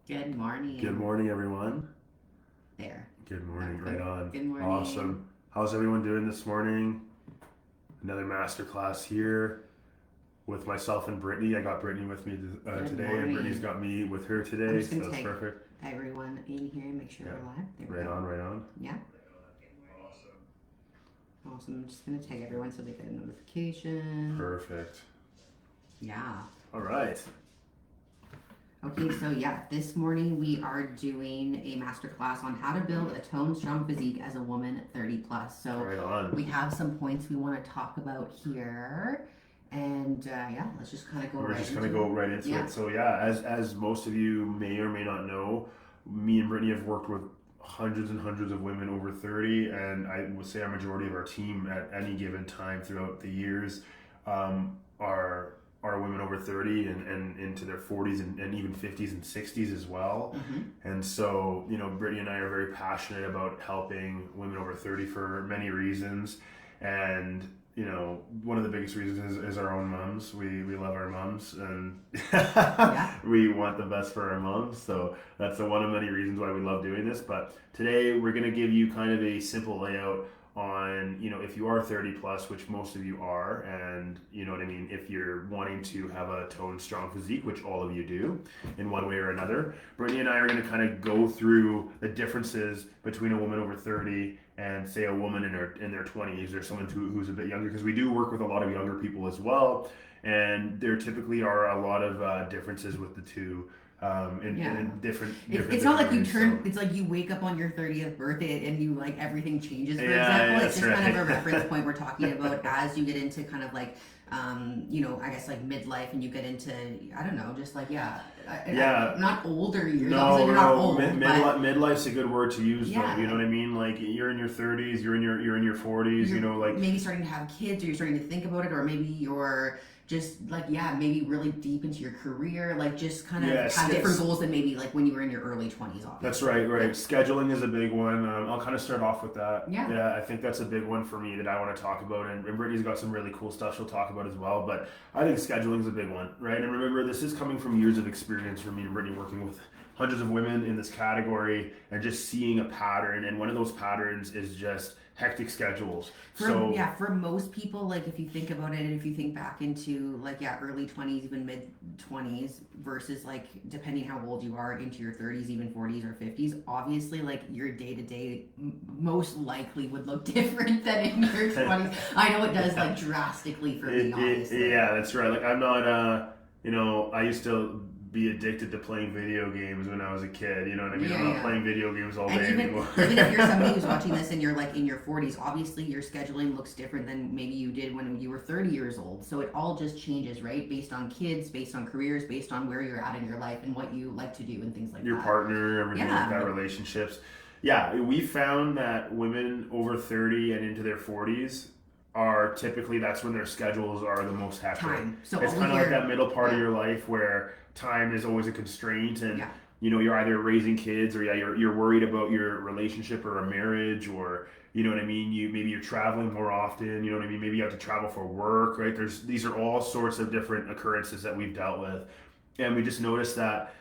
Good morning. Good morning, everyone. There. Good morning, right on. Good morning. Awesome. How's everyone doing this morning? Another masterclass here with myself and Brittany. I got Brittany with me Good today, and Brittany's morning. got me with her I'm today, just so gonna that's tag perfect. everyone in here and make sure Yeah, we're live. There we right go. on, right on. Yeah. Awesome. I'm just gonna tag everyone so they get a notification. Perfect. Yeah. All right. Okay, so yeah, this morning we are doing a masterclass on how to build a toned, strong physique as a woman 30 plus. So Right on. we have some points we want to talk about here. And yeah, let's just kind of go We're right just into gonna go right into Yeah. it. So yeah, as most of you may or may not know, me and Brittany have worked with hundreds and hundreds of women over 30, and I would say a majority of our team at any given time throughout the years are women over 30 and into their 40s and even 50s and 60s as well. And so, Brittany and I are very passionate about helping women over 30 for many reasons. And one of the biggest reasons is our own mums. We love our mums, and Yeah. we want the best for our moms. So that's one of many reasons why we love doing this. But today we're going to give you kind of a simple layout on, if you are 30 plus, which most of you are, and you know what I mean, if you're wanting to have a toned, strong physique, which all of you do in one way or another. Brittany and I are going to kind of go through the differences between a woman over 30 and say a woman in their 20s or someone who's a bit younger, because we do work with a lot of younger people as well, and there typically are a lot of differences with the two in different It's not like you ways, turn. so. It's like you wake up on your 30th birthday and you like everything changes. For Yeah, example, it's that's just kind of a right. reference point we're talking about as you get into kind of like, I guess like midlife and you get into I don't know, just like Yeah. not older years. Obviously, No, you're not no, old, but midlife's a good word to use though. You know yeah, what I mean? Like you're in your 30s, you're in your 40s. you're Like maybe starting to have kids or you're starting to think about it, or maybe you're just like maybe really deep into your career, like just kind of yes, have different yes. goals than maybe like when you were in your early 20s, That's obviously. right, right. Yeah. Scheduling is a big one. I'll kind of start off with that. Yeah. Yeah, I think that's a big one for me that I want to talk about. And Brittany's got some really cool stuff she'll talk about as well. But I think scheduling is a big one, right? And remember, this is coming from years of experience for me and Brittany working with hundreds of women in this category and just seeing a pattern. And one of those patterns is just hectic schedules. For most people, like if you think about it, and if you think back into like early 20s, even mid 20s, versus like depending how old you are into your 30s, even 40s or 50s, obviously like your day to day most likely would look different than in your 20s. I know it does like drastically for me, obviously. Yeah, that's right. Like I'm not, I used to be addicted to playing video games when I was a kid. You know what I mean? Yeah, I'm not yeah. playing video games all And day anymore. even if you're somebody who's watching this and you're like in your 40s, obviously your scheduling looks different than maybe you did when you were 30 years old. So it all just changes, right? Based on kids, based on careers, based on where you're at in your life and what you like to do and things like Your that. partner, everything like Yeah. that, relationships. Yeah, we found that women over 30 and into their 40s are typically, that's when their schedules are the most hectic. Time. So It's all we kind of like hear, that middle part of yeah, your life where time is always a constraint, and yeah. you're either raising kids, or you're worried about your relationship or a marriage, or you know what I mean, maybe you're traveling more often, you know what I mean, maybe you have to travel for work, right? These are all sorts of different occurrences that we've dealt with, and we just noticed that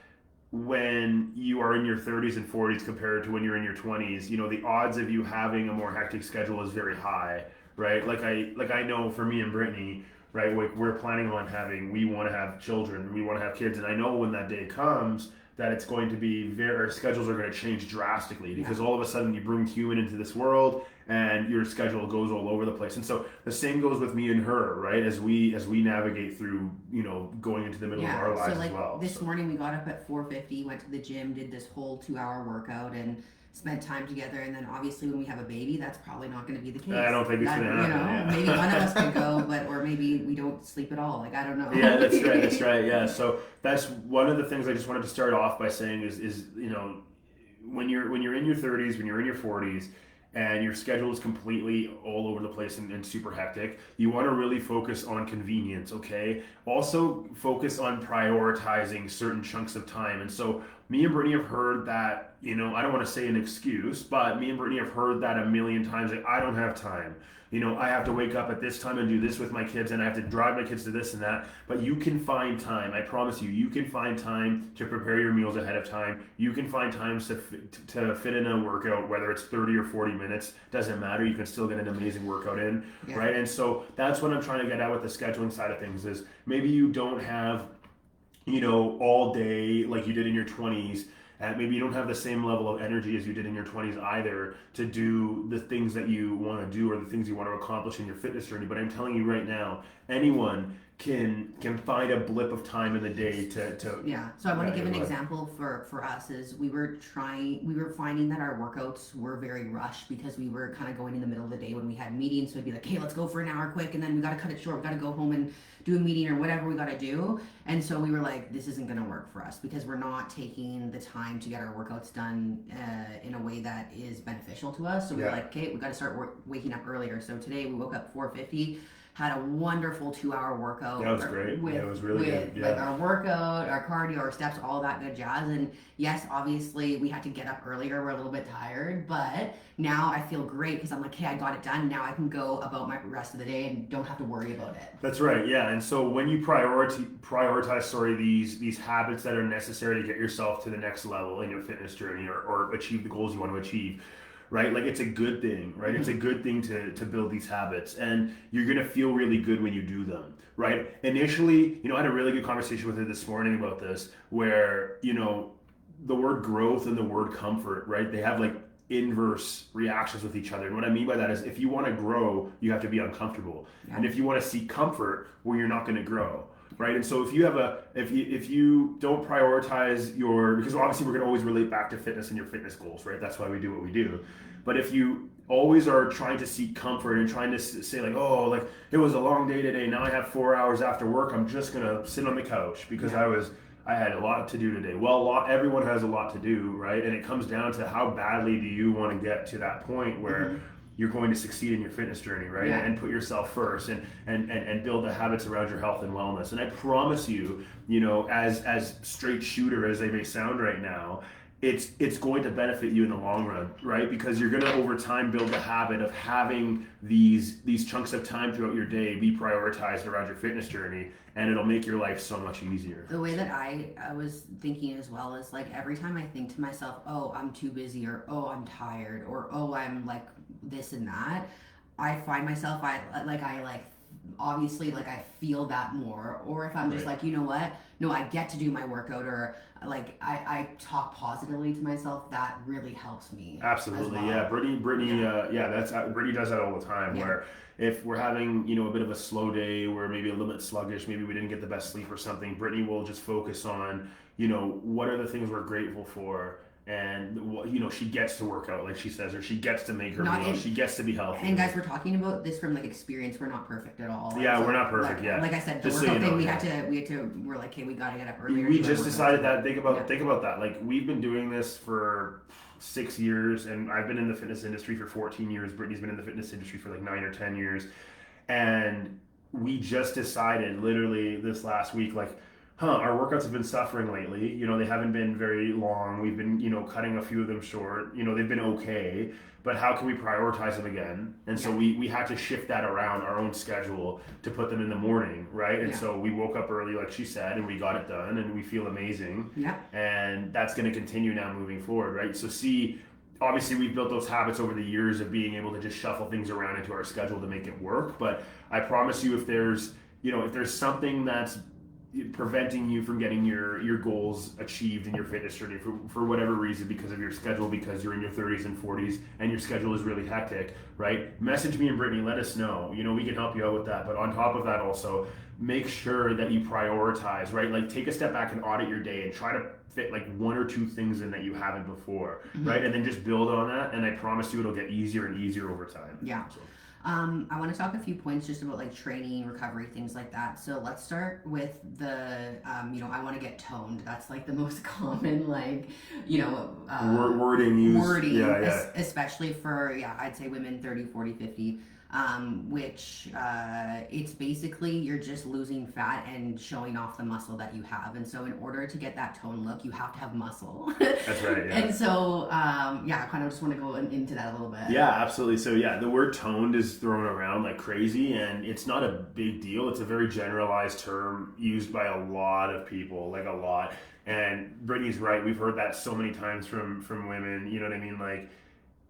when you are in your 30s and 40s compared to when you're in your 20s, the odds of you having a more hectic schedule is very high, right? Like I know for me and Brittany, right? We're planning on we want to have children, we want to have kids, and I know when that day comes that it's going to be our schedules are going to change drastically, because all of a sudden you bring human into this world and your schedule goes all over the place. And so the same goes with me and her, right? As we navigate through, going into the middle of our So lives as like well. this morning we got up at 4:50, went to the gym, did this whole 2 hour workout and spent time together, and then obviously when we have a baby that's probably not going to be the case. I don't think it's going to happen. Yeah. Maybe one of us could go, but or maybe we don't sleep at all, like I don't know. Yeah, that's right. That's right. Yeah. So that's one of the things I just wanted to start off by saying is when you're in your 30s, when you're in your 40s, and your schedule is completely all over the place and super hectic, you want to really focus on convenience, okay? Also focus on prioritizing certain chunks of time. And so me and Brittany have heard that, I don't want to say an excuse, but me and Brittany have heard that a million times. Like, I don't have time. I have to wake up at this time and do this with my kids, and I have to drive my kids to this and that. But you can find time. I promise you, you can find time to prepare your meals ahead of time. You can find times to fit in a workout, whether it's 30 or 40 minutes, doesn't matter. You can still get an amazing workout in, right? And so that's what I'm trying to get at with the scheduling side of things is maybe you don't have all day like you did in your 20s. And maybe you don't have the same level of energy as you did in your 20s either to do the things that you want to do or the things you want to accomplish in your fitness journey. But I'm telling you right now, anyone can find a blip of time in the day to so I want to give an example for us is we were finding that our workouts were very rushed because we were kind of going in the middle of the day when we had meetings. So it'd be like, hey, let's go for an hour quick, and then we got to cut it short, we got to go home and do a meeting or whatever we got to do. And so we were like, this isn't going to work for us because we're not taking the time to get our workouts done in a way that is beneficial to us. So we were like, okay, we got to start waking up earlier. So today we woke up 4:50, had a wonderful 2-hour workout. That was great. It was really good. Like our workout, our cardio, our steps, all that good jazz. And yes, obviously we had to get up earlier. We're a little bit tired, but now I feel great because I'm like, hey, I got it done. Now I can go about my rest of the day and don't have to worry about it. That's right. Yeah. And so when you prioritize these habits that are necessary to get yourself to the next level in your fitness journey or achieve the goals you want to achieve, right? Like it's a good thing, right? It's a good thing to build these habits, and you're going to feel really good when you do them, right? Initially, I had a really good conversation with her this morning about this where, the word growth and the word comfort, right? They have like inverse reactions with each other. And what I mean by that is if you want to grow, you have to be uncomfortable. Yeah. And if you want to seek comfort, well, you're not going to grow. Right. And so if you don't prioritize because obviously we're going to always relate back to fitness and your fitness goals, right? That's why we do what we do. But if you always are trying to seek comfort and trying to say like, oh, like it was a long day today. Now I have 4 hours after work. I'm just going to sit on the couch because I had a lot to do today. Well, everyone has a lot to do, right? And it comes down to how badly do you want to get to that point where you're going to succeed in your fitness journey, right? Yeah. And put yourself first and build the habits around your health and wellness. And I promise you, as straight shooter as they may sound right now, it's going to benefit you in the long run, right? Because you're going to over time build the habit of having these chunks of time throughout your day be prioritized around your fitness journey, and it'll make your life so much easier. The way that I was thinking as well is like every time I think to myself, oh, I'm too busy, or oh, I'm tired, or oh, I'm like this and that, I find myself obviously like I feel that more. Or if I'm just like, you know what, no, I get to do my workout, or like I talk positively to myself, that really helps me. Absolutely. Well. Yeah. Brittany Brittany does that all the time, where if we're having, a bit of a slow day, we're maybe a little bit sluggish, maybe we didn't get the best sleep or something, Brittany will just focus on, what are the things we're grateful for. And she gets to work out, like she says, or she gets to make her meal, she gets to be healthy. And guys, we're talking about this from like experience. We're not perfect at all. Yeah, we're not perfect. Like I said, the workout thing, we had to. We're like, hey, we gotta get up earlier. We just decided that. Think about that. Like we've been doing this for 6 years, and I've been in the fitness industry for 14 years. Brittany's been in the fitness industry for like 9 or 10 years, and we just decided literally this last week, like, our workouts have been suffering lately. They haven't been very long. We've been, cutting a few of them short. They've been okay, but how can we prioritize them again? And so we had to shift that around our own schedule to put them in the morning, right? And so we woke up early, like she said, and we got it done, and we feel amazing. Yeah. And that's going to continue now moving forward, right? So obviously we've built those habits over the years of being able to just shuffle things around into our schedule to make it work. But I promise you, if there's something that's preventing you from getting your goals achieved in your fitness journey for whatever reason, because of your schedule, because you're in your 30s and 40s and your schedule is really hectic, right? Message me and Brittany, let us know. We can help you out with that. But on top of that, also make sure that you prioritize, right? Like take a step back and audit your day and try to fit like 1 or 2 things in that you haven't before, right? And then just build on that, and I promise you it'll get easier and easier over time. Yeah. So. I want to talk a few points just about like training, recovery, things like that. So let's start with the, I want to get toned. That's like the most common, like, wording used. Wording, especially for, I'd say women 30, 40, 50. which it's basically you're just losing fat and showing off the muscle that you have. And so in order to get that tone look, you have to have muscle. That's right. Yeah. And so, I kind of just want to go into that a little bit. Yeah, absolutely. So yeah, the word toned is thrown around like crazy, and it's not a big deal. It's a very generalized term used by a lot of people, like a lot. And Brittany's right. We've heard that so many times from women. You know what I mean? Like,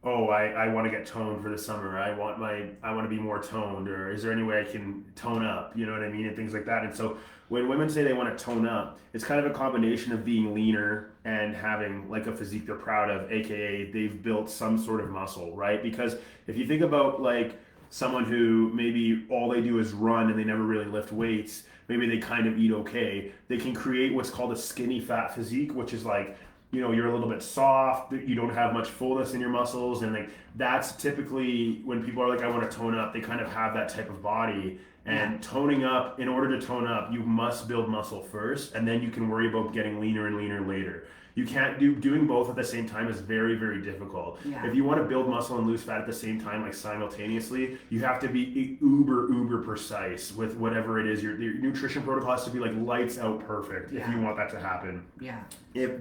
oh, I want to get toned for the summer. I want to be more toned, or is there any way I can tone up? You know what I mean? And things like that. And so when women say they want to tone up, it's kind of a combination of being leaner and having like a physique they're proud of, aka they've built some sort of muscle, right? Because if you think about like someone who maybe all they do is run and they never really lift weights, maybe they kind of eat okay, they can create what's called a skinny fat physique, which is like, you know, you're a little bit soft, you don't have much fullness in your muscles, and like that's typically when people are like, I want to tone up, they kind of have that type of body. And toning up, in order to tone up, you must build muscle first, and then you can worry about getting leaner and leaner later. You can't doing both at the same time is very, very difficult. Yeah. If you want to build muscle and lose fat at the same time, like simultaneously, you have to be uber precise with whatever it is. Your nutrition protocol has to be like lights out perfect if you want that to happen. Yeah.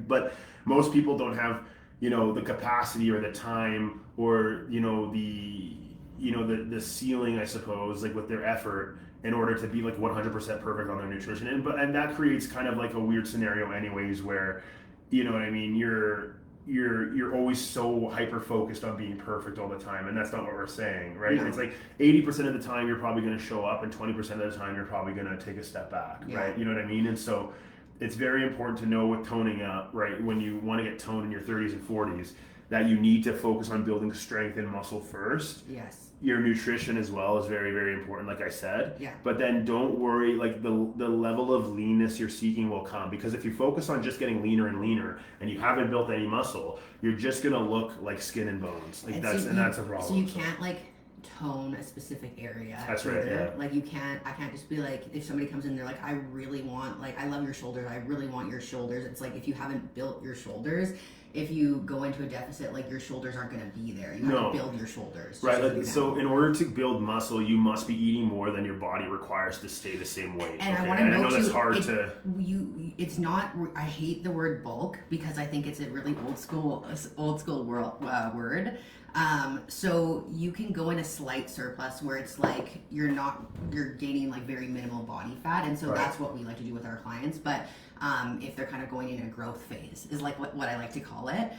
But most people don't have, you know, the capacity or the time or, you know, the ceiling, I suppose, like with their effort in order to be like 100% perfect on their nutrition. And that creates kind of like a weird scenario anyways, where, you know what I mean, you're always so hyper focused on being perfect all the time, and that's not what we're saying, right? No. It's like 80% of the time you're probably going to show up, and 20% of the time you're probably going to take a step back, right? You know what I mean? And so it's very important to know with toning up, right, when you want to get toned in your 30s and 40s, that you need to focus on building strength and muscle first. Yes. Your nutrition as well is very, very important, like I said. Yeah. But then don't worry, like the level of leanness you're seeking will come, because if you focus on just getting leaner and leaner and you haven't built any muscle, you're just gonna look like skin and bones. Like that's a problem. So you can't like tone a specific area. That's right. Yeah. Like I can't just be like, if somebody comes in, they're like, I really want, like, I love your shoulders, I really want your shoulders. It's like, if you haven't built your shoulders, if you go into a deficit, like your shoulders aren't going to be there. You have to build your shoulders. Right. Like, so in order to build muscle, you must be eating more than your body requires to stay the same weight. And okay? I want to know that's hard to. It's not. I hate the word bulk because I think it's a really old school word. So you can go in a slight surplus where it's like you're gaining like very minimal body fat, and so that's what we like to do with our clients. But if they're kind of going in a growth phase is like what I like to call it,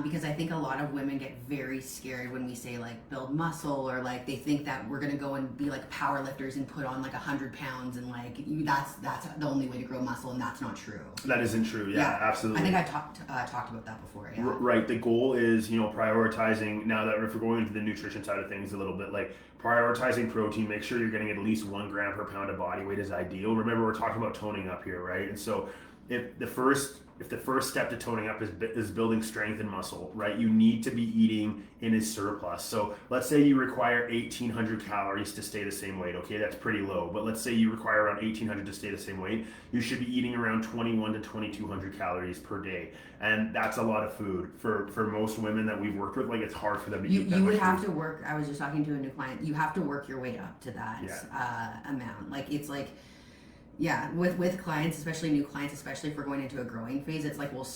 because I think a lot of women get very scared when we say like build muscle, or like they think that we're gonna go and be like power lifters and put on like 100 pounds and like that's the only way to grow muscle, and that's not true. That isn't true. Yeah, absolutely. I think I talked about that before. Yeah. Right. The goal is, you know, prioritizing. Now that if we're going into the nutrition side of things a little bit, like prioritizing protein, make sure you're getting at least 1 gram per pound of body weight is ideal. Remember, we're talking about toning up here, right? And so if the first step to toning up is building strength and muscle, right? You need to be eating in a surplus. So let's say you require 1,800 calories to stay the same weight. Okay, that's pretty low. But let's say you require around 1,800 to stay the same weight. You should be eating around 2,100 to 2,200 calories per day, and that's a lot of food for most women that we've worked with. Like, it's hard for them to eat that much. You would have to work. I was just talking to a new client. You have to work your way up to that amount. Like, it's like. Yeah, with clients, especially new clients, especially if we're going into a growing phase, it's like let's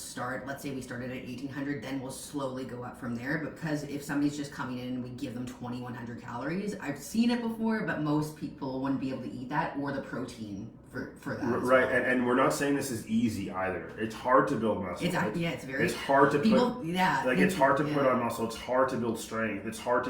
say we started at 1,800, then we'll slowly go up from there. Because if somebody's just coming in and we give them 2,100 calories, I've seen it before, but most people wouldn't be able to eat that or the protein for that. Right, and we're not saying this is easy either. It's hard to build muscle. It's very. It's hard to put. Yeah. Like, it's hard to put on muscle. It's hard to build strength. It's hard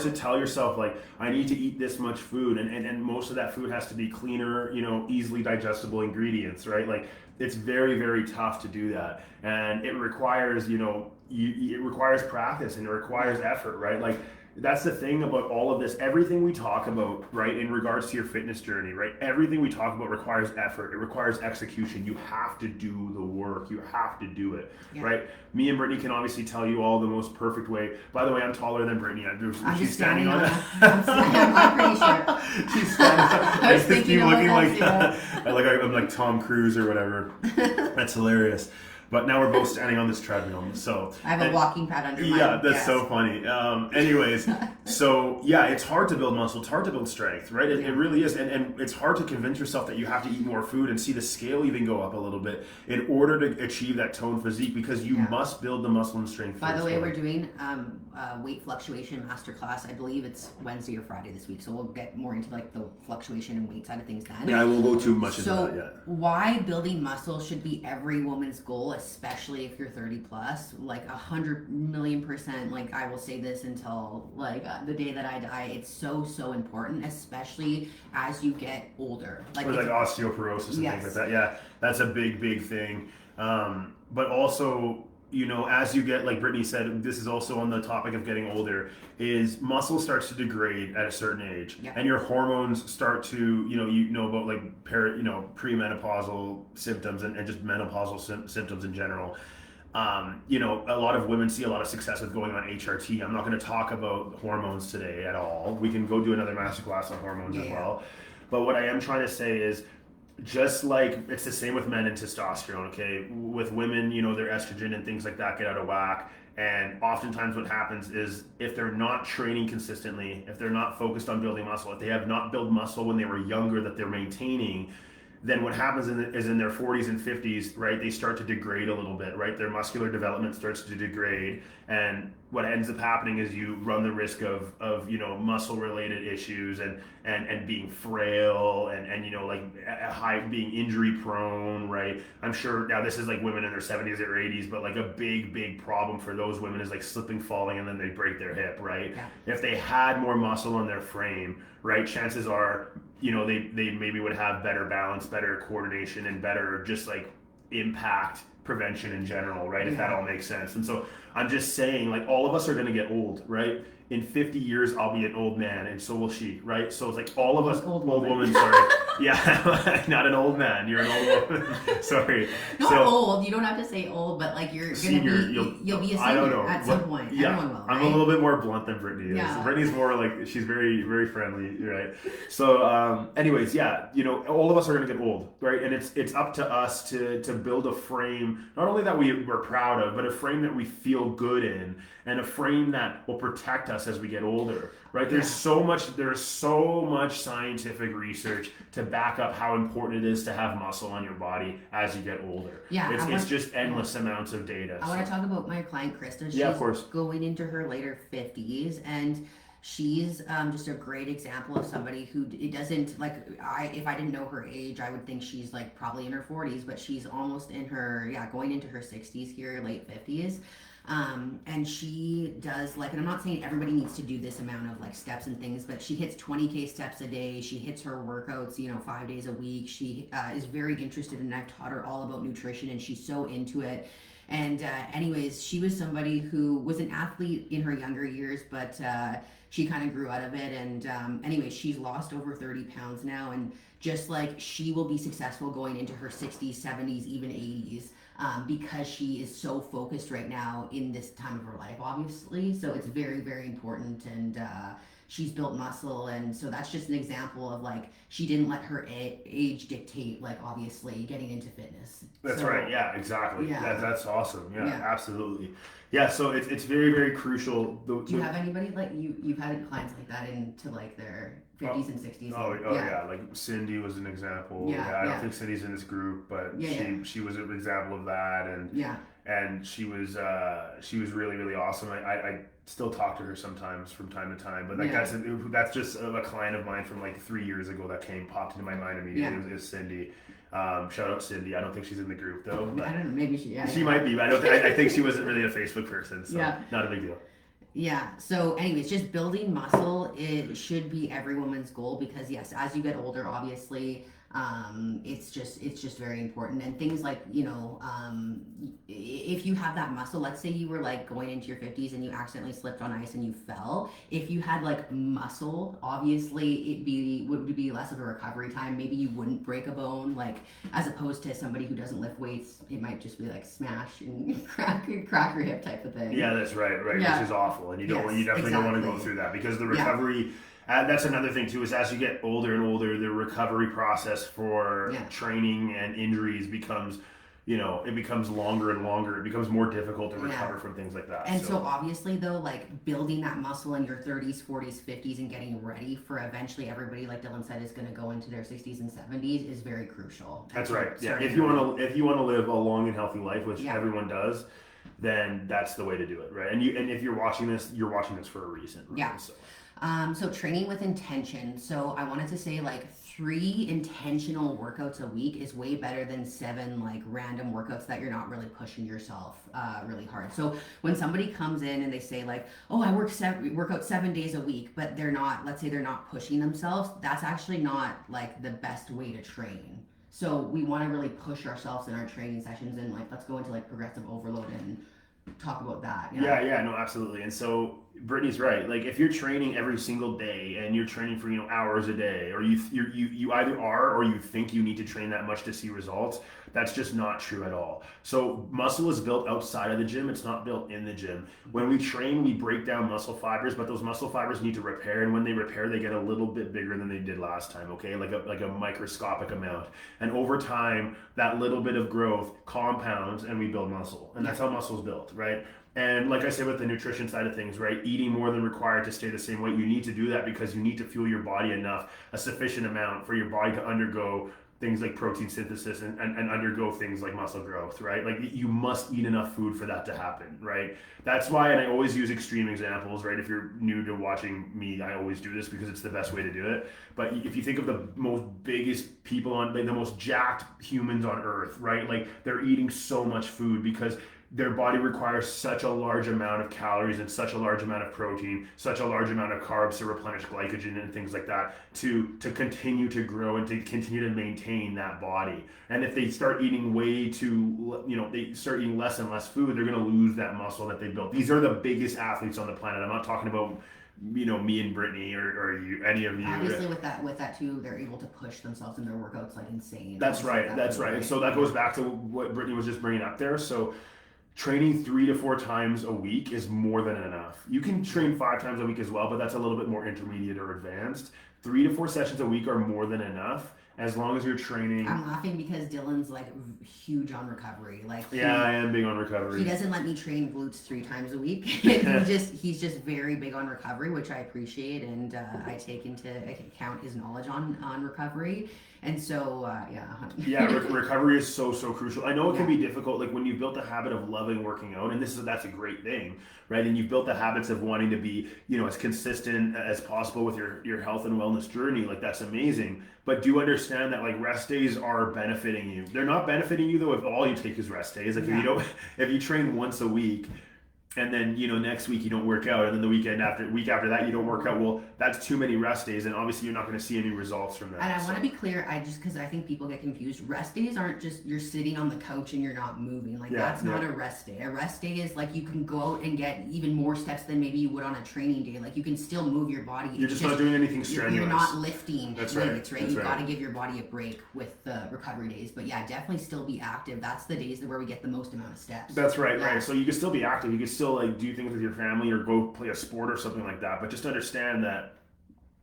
to tell yourself, like, I need to eat this much food, and most of that food has to be cleaner, you know, easily digestible ingredients, right? Like, it's very, very tough to do that, and it requires, you know, it requires practice and it requires effort, right? Like, that's the thing about all of this. Everything we talk about, right, in regards to your fitness journey, right, everything we talk about requires effort. It requires execution. You have to do the work. You have to do it, right? Me and Brittany can obviously tell you all the most perfect way. By the way, I'm taller than Brittany. She's standing on it. I'm pretty sure. She's standing. I was thinking looking like that. I'm like Tom Cruise or whatever. That's hilarious. But now we're both standing on this treadmill. So I have a walking pad under my yeah, that's desk. so funny. Anyways, so yeah, it's hard to build muscle. It's hard to build strength, right? It really is. And it's hard to convince yourself that you have to eat more food and see the scale even go up a little bit in order to achieve that toned physique, because you must build the muscle and strength. By the way, we're doing weight fluctuation masterclass. I believe it's Wednesday or Friday this week. So we'll get more into like the fluctuation and weight side of things then. Yeah, I won't go too much into that yet. Why building muscle should be every woman's goal, especially if you're 30 plus, like 100,000,000%. Like I will say this until like the day that I die. It's so important, especially as you get older. Like osteoporosis and things like that. Yeah, that's a big thing. But also, you know, as you get, like Brittany said, this is also on the topic of getting older, is muscle starts to degrade at a certain age, and your hormones start to, you know about like premenopausal symptoms and just menopausal symptoms in general. You know, a lot of women see a lot of success with going on HRT. I'm not going to talk about hormones today at all. We can go do another masterclass on hormones as well. But what I am trying to say is, just like it's the same with men and testosterone, okay? With women, you know, their estrogen and things like that get out of whack. And oftentimes what happens is if they're not training consistently, if they're not focused on building muscle, if they have not built muscle when they were younger that they're maintaining, then what happens is in their 40s and 50s, right, they start to degrade a little bit, right? Their muscular development starts to degrade. And what ends up happening is you run the risk of you know, muscle related issues and being frail and you know, like being injury prone, right? I'm sure now this is like women in their 70s or 80s, but like a big problem for those women is like slipping, falling, and then they break their hip, right? If they had more muscle on their frame, right, chances are, you know, they maybe would have better balance, better coordination, and better just like impact prevention in general, right? If that all makes sense. And so I'm just saying, like, all of us are going to get old, right? In 50 years, I'll be an old man, and so will she, right? So it's like all of us, old woman, sorry. Yeah, not an old man. You're an old woman. Sorry. Not old. You don't have to say old, but like you're senior, you'll be a senior I don't know, at some point. Yeah, everyone will, right? I'm a little bit more blunt than Brittany is. Yeah. Brittany's more like, she's very friendly, right? So anyways, yeah, you know, all of us are going to get old, right? And it's up to us to build a frame, not only that we're proud of, but a frame that we feel good in, and a frame that will protect us as we get older, right? There's so much scientific research to back up how important it is to have muscle on your body as you get older. Yeah, it's just endless amounts of data. I want to talk about my client Krista. She's of course. Going into her later 50s, and she's just a great example of somebody who it doesn't like. If I didn't know her age, I would think she's like probably in her 40s, but she's almost in her going into her 60s here, late 50s. And she does like, and I'm not saying everybody needs to do this amount of like steps and things, but she hits 20K steps a day. She hits her workouts, 5 days a week. She is very interested, and I've taught her all about nutrition, and she's so into it. And anyways, she was somebody who was an athlete in her younger years, but she kind of grew out of it. And anyways, she's lost over 30 pounds now, and just like she will be successful going into her 60s, 70s, even 80s. Because she is so focused right now in this time of her life, obviously. So it's very important, and she's built muscle, and so that's just an example of like she didn't let her age dictate, like obviously getting into fitness. That's right. Yeah, exactly. Yeah. That's awesome. Yeah, absolutely. Yeah, so it's very crucial. Do you have anybody like you've had clients like that into like their 50s and 60s? Oh yeah, like Cindy was an example. I don't think Cindy's in this group, but she was an example of that, and she was really awesome. I still talk to her sometimes from time to time, but like that's just a client of mine from like 3 years ago that popped into my mind immediately. Is Cindy. Shout out Cindy. I don't think she's in the group though. But I don't know. Maybe she might be. But I think she wasn't really a Facebook person, so not a big deal. Yeah. So anyways, just building muscle, it should be every woman's goal, because yes, as you get older, obviously, it's just very important. And things like, if you have that muscle, let's say you were like going into your 50s and you accidentally slipped on ice and you fell. If you had like muscle, obviously would be less of a recovery time. Maybe you wouldn't break a bone, like as opposed to somebody who doesn't lift weights. It might just be like smash and crack your hip type of thing. Yeah, that's right, which is awful, and you definitely don't want to go through that, because the recovery. That's another thing too, is as you get older and older, the recovery process for training and injuries becomes it becomes longer and longer. It becomes more difficult to recover Yeah. from things like that. And so obviously though, like building that muscle in your 30s, 40s, 50s and getting ready for eventually everybody, like Dylan said, is going to go into their 60s and 70s is very crucial. And That's so right. Yeah. starting If you early. want to, if you want to live a long and healthy life, which Yeah. everyone does, then that's the way to do it, right? And if you're watching this for a reason, right? Yeah. So training with intention. So I wanted to say like 3 intentional workouts a week is way better than 7 like random workouts that you're not really pushing yourself really hard. So when somebody comes in and they say like, oh, I work out 7 days a week, but they're not, let's say they're not pushing themselves, that's actually not like the best way to train. So we want to really push ourselves in our training sessions and like let's go into like progressive overload and talk about that. Yeah, no, absolutely. And so Brittany's right. Like if you're training every single day and you're training for hours a day, or you either are or you think you need to train that much to see results, that's just not true at all. So muscle is built outside of the gym. It's not built in the gym. When we train, we break down muscle fibers, but those muscle fibers need to repair, and when they repair, they get a little bit bigger than they did last time. Okay, like a microscopic amount, and over time, that little bit of growth compounds, and we build muscle, and that's how muscle is built, right? And like I said with the nutrition side of things, right? Eating more than required to stay the same weight, you need to do that because you need to fuel your body enough, a sufficient amount for your body to undergo things like protein synthesis and undergo things like muscle growth, right? Like you must eat enough food for that to happen, right? That's why, and I always use extreme examples, right? If you're new to watching me, I always do this because it's the best way to do it. But if you think of the most biggest people on, like the most jacked humans on earth, right? Like they're eating so much food because their body requires such a large amount of calories and such a large amount of protein, such a large amount of carbs to replenish glycogen and things like that to continue to grow and to continue to maintain that body. And if they start eating they start eating less and less food, they're going to lose that muscle that they built. These are the biggest athletes on the planet. I'm not talking about me and Brittany or you, any of you. Obviously, with that too, they're able to push themselves in their workouts like insane. That's right. That's right. And so that goes back to what Brittany was just bringing up there. So training 3 to 4 times a week is more than enough. You can train 5 times a week as well, but that's a little bit more intermediate or advanced. 3 to 4 sessions a week are more than enough as long as you're training. I'm laughing because Dylan's like huge on recovery. Like I am big on recovery. He doesn't let me train glutes 3 times a week. he's just very big on recovery, which I appreciate, and I take into account his knowledge on recovery. And so, recovery is so crucial. I know it can be difficult, like when you've built a habit of loving working out, and that's a great thing, right? And you've built the habits of wanting to be, as consistent as possible with your health and wellness journey. Like that's amazing. But do understand that like rest days are benefiting you. They're not benefiting you though if all you take is rest days. Like if you train once a week, and then next week you don't work out, and then the week after that you don't work out, well, that's too many rest days, and obviously you're not going to see any results from that. And I want to be clear, because I think people get confused, rest days aren't just you're sitting on the couch and you're not moving. Like that's not a rest day. A rest day is like you can go out and get even more steps than maybe you would on a training day. Like you can still move your body. You're just not doing anything strenuous. You're not lifting weights, right? You've got to give your body a break with the recovery days. But yeah, definitely still be active. That's the days where we get the most amount of steps. That's right, right. So you can still be active. You can still like do things with your family or go play a sport or something like that. But just understand that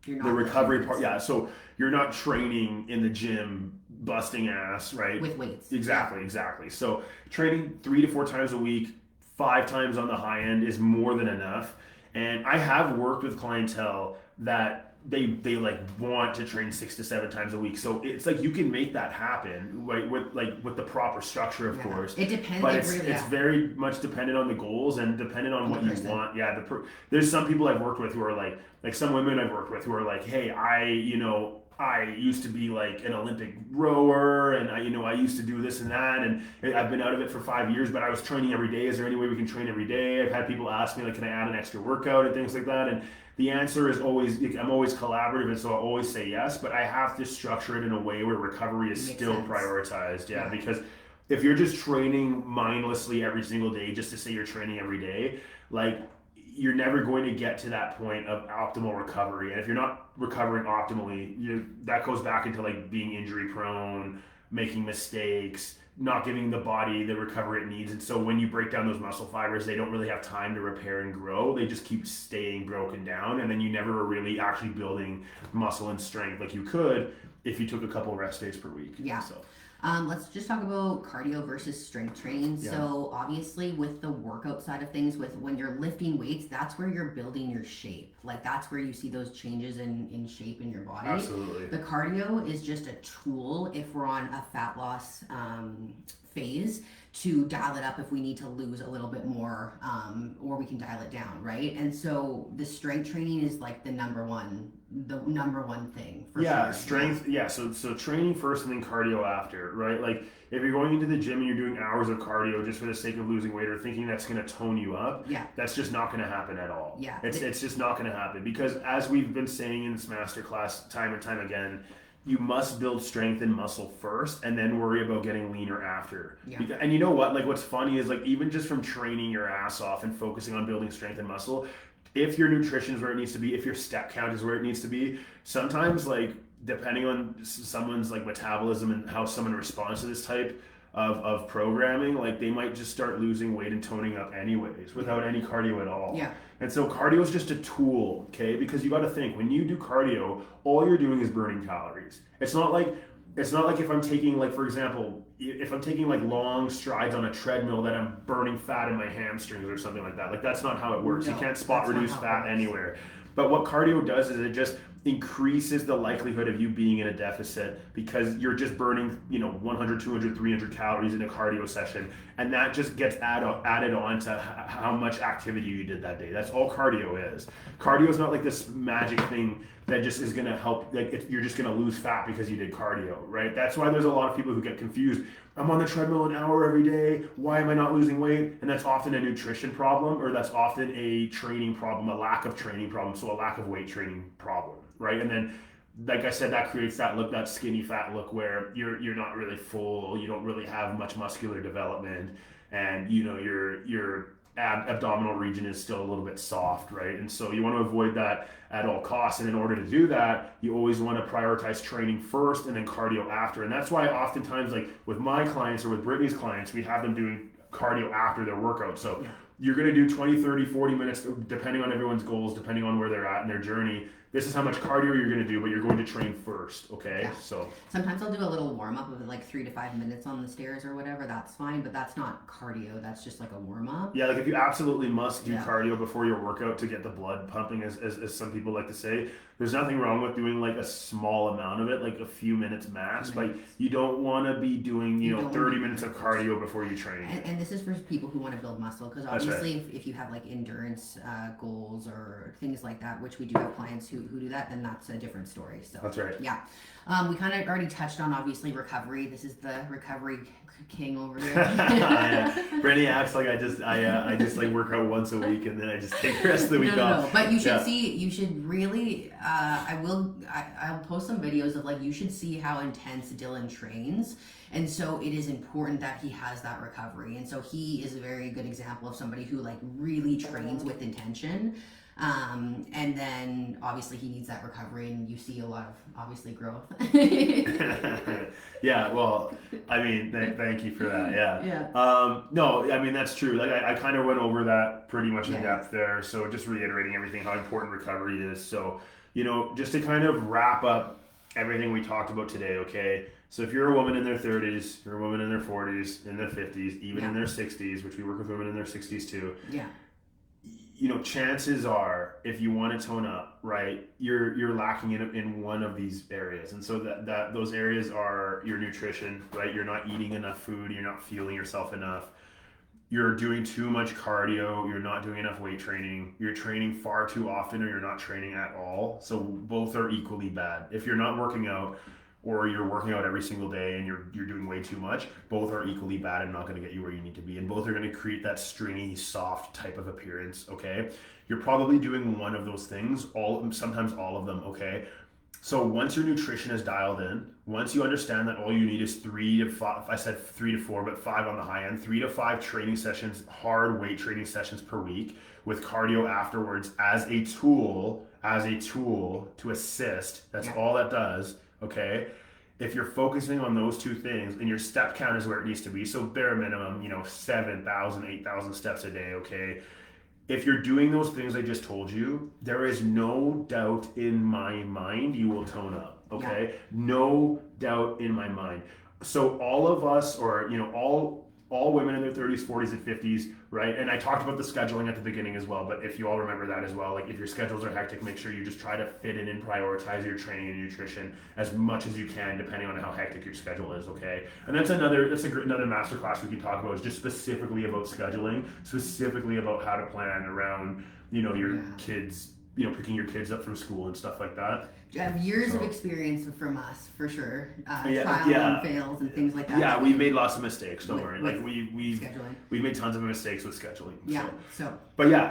the recovery part, so you're not training in the gym busting ass, right? With weights. Exactly. So training 3 to 4 times a week, 5 times on the high end is more than enough. And I have worked with clientele that they like want to train 6 to 7 times a week. So it's like you can make that happen, right? With the proper structure, of course. It depends. But it's very much dependent on the goals and dependent on what you want. Yeah, there's some people I've worked with who are like some women I've worked with who are like, hey, I used to be like an Olympic rower, and I used to do this and that, and I've been out of it for 5 years, but I was training every day. Is there any way we can train every day? I've had people ask me like, can I add an extra workout and things like that? And the answer is always, I'm always collaborative, and so I'll always say yes, but I have to structure it in a way where recovery is still prioritized. Yeah, because if you're just training mindlessly every single day just to say you're training every day, like you're never going to get to that point of optimal recovery. And if you're not recovering optimally, that goes back into like being injury prone, making mistakes, not giving the body the recovery it needs. And so when you break down those muscle fibers, they don't really have time to repair and grow. They just keep staying broken down. And then you never are really actually building muscle and strength like you could if you took a couple rest days per week. Yeah. So. Let's just talk about cardio versus strength training. Yeah. So obviously with the workout side of things, with when you're lifting weights, that's where you're building your shape. Like that's where you see those changes in shape in your body. Absolutely. The cardio is just a tool if we're on a fat loss phase to dial it up if we need to lose a little bit more, or we can dial it down, right? And so the strength training is like the number one thing for sure. Strength. Yeah, so training first and then cardio after, right? Like if you're going into the gym and you're doing hours of cardio just for the sake of losing weight or thinking that's going to tone you up, that's just not going to happen at all. Yeah, it's just not going to happen because as we've been saying in this masterclass time and time again, you must build strength and muscle first and then worry about getting leaner after. Yeah. And you know what? Like what's funny is like even just from training your ass off and focusing on building strength and muscle, if your nutrition is where it needs to be, if your step count is where it needs to be, sometimes like depending on someone's like metabolism and how someone responds to this type of programming, like they might just start losing weight and toning up anyways without any cardio at all. Yeah. And so cardio is just a tool, okay? Because you got to think when you do cardio, all you're doing is burning calories. It's not like if I'm taking like, for example, if I'm taking like long strides on a treadmill that I'm burning fat in my hamstrings or something like that. Like that's not how it works. No, you can't spot reduce fat works. Anywhere. But what cardio does is it just increases the likelihood of you being in a deficit because you're just burning 100, 200, 300 calories in a cardio session, and that just gets added on to how much activity you did that day. That's all cardio is. Cardio is not like this magic thing that just is going to help, like you're just going to lose fat because you did cardio, right? That's why there's a lot of people who get confused. I'm on the treadmill an hour every day. Why am I not losing weight? And that's often a nutrition problem, or that's often a training problem, a lack of training problem, so a lack of weight training problem, right? And then, like I said, that creates that look, that skinny fat look where you're not really full, you don't really have much muscular development, and your abdominal region is still a little bit soft, right? And so you want to avoid that at all costs. And in order to do that, you always want to prioritize training first and then cardio after. And that's why oftentimes, like with my clients or with Brittany's clients, we have them doing cardio after their workout. So you're going to do 20, 30, 40 minutes, depending on everyone's goals, depending on where they're at in their journey. This is how much cardio you're going to do, but you're going to train first, okay? Yeah. So sometimes I'll do a little warm up of like 3 to 5 minutes on the stairs or whatever. That's fine, but that's not cardio. That's just like a warm up. Yeah, like if you absolutely must do cardio before your workout to get the blood pumping, as some people like to say, there's nothing wrong with doing like a small amount of it, like a few minutes max, but you don't want to be doing, 30 minutes of cardio before you train. And this is for people who want to build muscle, because obviously if you have like endurance goals or things like that, which we do have clients who do that, then that's a different story. So that's right. Yeah. We kind of already touched on obviously recovery. This is the recovery king over here. Brittany acts like I just like work out once a week and then I just take the rest of the week off. No. But you should really I'll post some videos of like, you should see how intense Dylan trains. And so it is important that he has that recovery. And so he is a very good example of somebody who like really trains with intention. And then obviously he needs that recovery, and you see a lot of obviously growth. Yeah, well, I mean, thank you for that. Yeah. No, I mean, that's true. Like I kind of went over that pretty much in depth there. So just reiterating everything, how important recovery is. So, just to kind of wrap up everything we talked about today, okay? So if you're a woman in their 30s, you're a woman in their 40s, in their 50s, even in their 60s, which we work with women in their 60s too. Yeah. Chances are, if you want to tone up, right, you're lacking in one of these areas. And so that those areas are your nutrition, right? You're not eating enough food, you're not fueling yourself enough. You're doing too much cardio, you're not doing enough weight training, you're training far too often, or you're not training at all. So both are equally bad. If you're not working out, or you're working out every single day and you're doing way too much, both are equally bad and not going to get you where you need to be. And both are going to create that stringy, soft type of appearance, okay? You're probably doing one of those things, sometimes all of them, okay? So once your nutrition is dialed in, once you understand that all you need is 3 to 5, I said 3 to 4, but 5 on the high end, 3 to 5 training sessions, hard weight training sessions per week with cardio afterwards as a tool to assist. That's all that does. Okay, if you're focusing on those two things and your step count is where it needs to be, so bare minimum, 7,000, 8,000 steps a day, okay? If you're doing those things I just told you, there is no doubt in my mind you will tone up, okay? No doubt in my mind. So all of us, or all women in their 30s, 40s, and 50s, right? And I talked about the scheduling at the beginning as well, but if you all remember that as well, like if your schedules are hectic, make sure you just try to fit in and prioritize your training and nutrition as much as you can, depending on how hectic your schedule is. Okay, and another masterclass we can talk about, is just specifically about scheduling, specifically about how to plan around your kids, picking your kids up from school and stuff like that. You have years of experience from us, for sure. Trial and fails and things like that. Yeah, we've made lots of mistakes. Don't worry. With Like we've made tons of mistakes with scheduling. Yeah.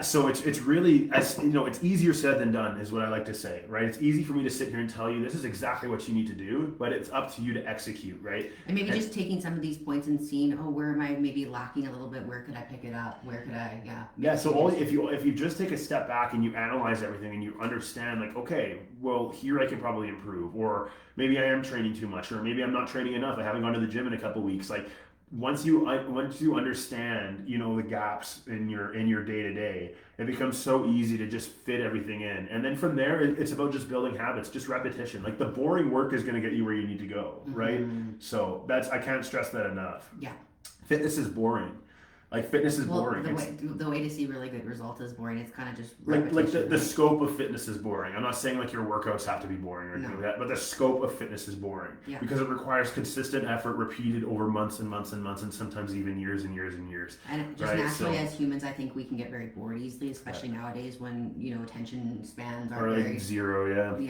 So it's really, it's easier said than done, is what I like to say, right? It's easy for me to sit here and tell you this is exactly what you need to do, but it's up to you to execute, right? And maybe just taking some of these points and seeing, where am I maybe lacking a little bit? Where could I pick it up? Where could I, So if you just take a step back and you analyze everything and you understand, like, okay, well, here I can probably improve, or maybe I am training too much, or maybe I'm not training enough. I haven't gone to the gym in a couple weeks. Like once you understand, the gaps in your day to day, it becomes so easy to just fit everything in. And then from there, it's about just building habits, just repetition. Like the boring work is going to get you where you need to go, right? So I can't stress that enough. Yeah. Fitness is boring. Like fitness is boring. The way to see really good results is boring. It's kind of just like the scope of fitness is boring. I'm not saying like your workouts have to be boring or anything like that, but the scope of fitness is boring because it requires consistent effort repeated over months and months and months, and sometimes even years and years and years. And just naturally, as humans, I think we can get very bored easily, especially nowadays when attention spans are like very zero. Well,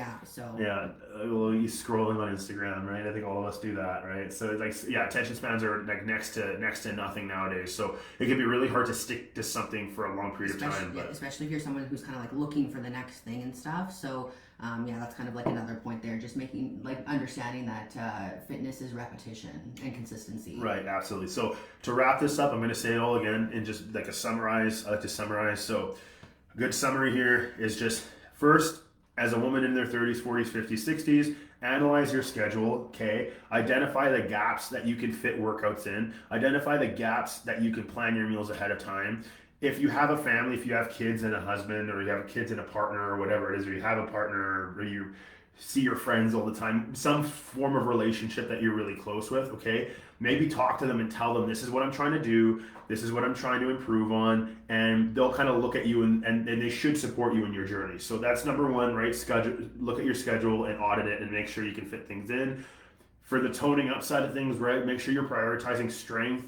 you scrolling on Instagram, right? I think all of us do that, right? So attention spans are like next to nothing nowadays. So it can be really hard to stick to something for a long period of time. Especially if you're someone who's kind of like looking for the next thing and stuff. So that's kind of like another point there. Just understanding that fitness is repetition and consistency. Right, absolutely. So to wrap this up, I'm going to say it all again in just like a summarize. I like to summarize. So a good summary here is just first, as a woman in their 30s, 40s, 50s, 60s, analyze your schedule, okay? Identify the gaps that you can fit workouts in. Identify the gaps that you can plan your meals ahead of time. If you have a family, if you have kids and a husband, or you have kids and a partner, or whatever it is, or you have a partner, or you see your friends all the time, some form of relationship that you're really close with, okay? Maybe talk to them and tell them, this is what I'm trying to do, this is what I'm trying to improve on, and they'll kind of look at you and they should support you in your journey. So that's number one, right? Look at your schedule and audit it and make sure you can fit things in. For the toning up side of things, right? Make sure you're prioritizing strength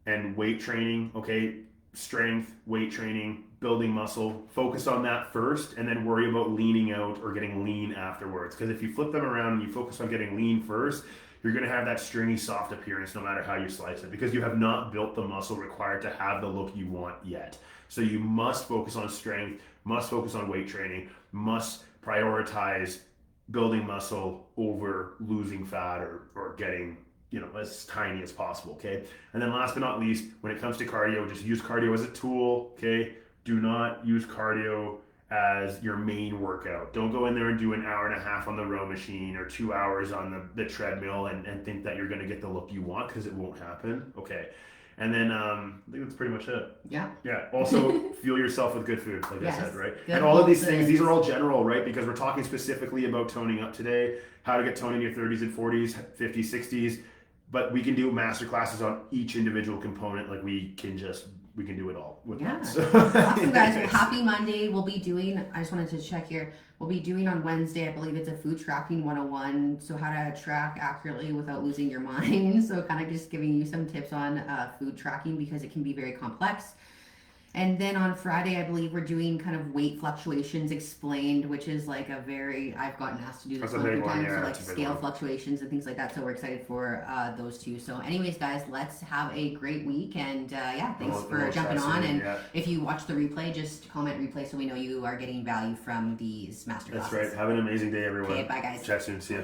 and weight training, okay? Strength, weight training, building muscle. Focus on that first and then worry about leaning out or getting lean afterwards. Because if you flip them around and you focus on getting lean first, you're going to have that stringy, soft appearance no matter how you slice it, because you have not built the muscle required to have the look you want yet. So you must focus on strength, must focus on weight training, must prioritize building muscle over losing fat or getting as tiny as possible, okay? And then last but not least, when it comes to cardio, just use cardio as a tool, okay? Do not use cardio as your main workout. Don't go in there and do an hour and a half on the row machine or 2 hours on the treadmill and think that you're going to get the look you want, because it won't happen. Okay. And then I think that's pretty much it. Yeah. Yeah. Also, fuel yourself with good food, like I said, right? And all of these things, these are all general, right? Because we're talking specifically about toning up today, how to get toned in your 30s and 40s, 50s, 60s. But we can do master classes on each individual component. Like we can do it all with that. So. Awesome, guys. Well, happy Monday. We'll be doing, I just wanted to check here. We'll be doing on Wednesday, I believe it's a food tracking 101. So how to track accurately without losing your mind. So kind of just giving you some tips on food tracking, because it can be very complex. And then on Friday, I believe we're doing kind of weight fluctuations explained, which is like I've gotten asked to do this one few times, so like scale fluctuations and things like that. So we're excited for those two. So anyways, guys, let's have a great week. And thanks for jumping on. And if you watch the replay, just comment replay so we know you are getting value from these masterclasses. That's right. Have an amazing day, everyone. Okay, bye, guys. Chat soon. See ya.